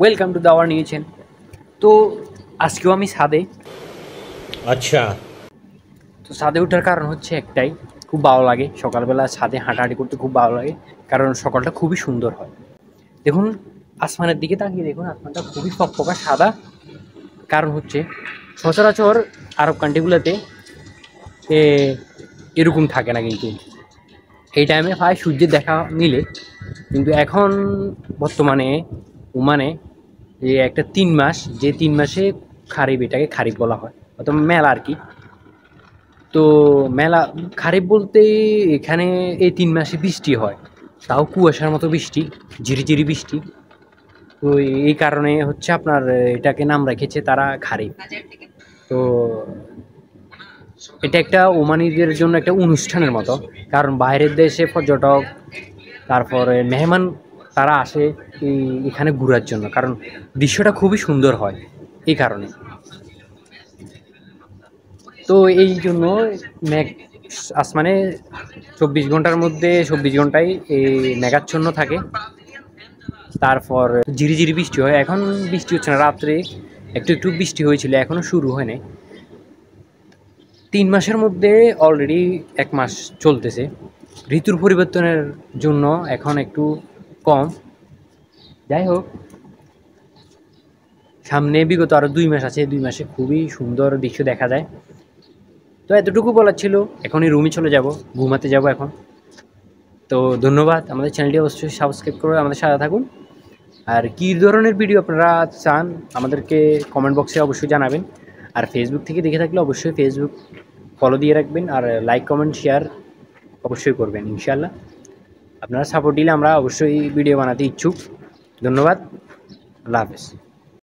Welcome to the our new channel. তো আজকেও আমি ছাদে। আচ্ছা। তো ছাদে ওঠার কারণ হচ্ছে একটাই, খুব ভালো লাগে সকালবেলা ছাদে হাঁটাহাঁটি করতে, খুব ভালো লাগে কারণ সকালটা খুবই সুন্দর হয়। দেখুন আসমানের দিকে তাকিয়ে দেখুন, আসমানটা খুবই ফকফকা সাদা। কারণ হচ্ছে সচরাচর আরব কান্ট্রিগুলোতে এরকম থাকে না, কিন্তু এই টাইমে প্রায় সূর্যের দেখা মিলে। কিন্তু এখন বর্তমানে ওমানে যে একটা 3 মাস, যে 3 মাসে খারিফ, এটাকে খারিফ বলা হয়, অথবা মেলা আর কি। তো মেলা খারিফ বলতে এখানে এই 3 মাসে বৃষ্টি হয়, তাও কুয়াশার মতো বৃষ্টি, ঝিরিঝিরি বৃষ্টি। তো এই কারণে হচ্ছে আপনার এটাকে নাম রেখেছে তারা খারিফ। তো এটা একটা ওমানিদের জন্য একটা অনুষ্ঠানের মতো, কারণ বাইরের দেশে পর্যটক, তারপরে মেহমান, তারা আসে এখানে ঘোরার জন্য, কারণ দৃশ্যটা খুবই সুন্দর হয় এই কারণে। তো এই জন্য মেঘ আসমানে 24 ঘন্টার মধ্যে 24 ঘন্টায় এই মেঘাচ্ছন্ন থাকে। তারপর ঝিরিঝিরি বৃষ্টি হয়। এখন বৃষ্টি হচ্ছে না, রাত্রে একটু একটু বৃষ্টি হয়েছিল, এখনো শুরু হয়নি। 3 মাসের মধ্যে অলরেডি 1 মাস চলতেছে। ঋতুর পরিবর্তনের জন্য এখন একটু কম। যাই হোক, সামনে বিগত আরও 2 মাস আছে, 2 মাসে খুবই সুন্দর দৃশ্য দেখা যায়। তো এতটুকু বলার ছিল, এখনই রুমে চলে যাব, ঘুমাতে যাব এখন। তো ধন্যবাদ, আমাদের চ্যানেলটি অবশ্যই সাবস্ক্রাইব করে আমাদের সাথে থাকুন। আর কী ধরনের ভিডিও আপনারা চান আমাদেরকে কমেন্ট বক্সে অবশ্যই জানাবেন। আর ফেসবুক থেকে দেখে থাকলে অবশ্যই ফেসবুক ফলো দিয়ে রাখবেন, আর লাইক কমেন্ট শেয়ার অবশ্যই করবেন ইনশাআল্লাহ। আপনারা সাপোর্ট দিলে আমরা অবশ্যই ভিডিও বানাতে ইচ্ছুক। ধন্যবাদ, আল্লাহ হাফেজ।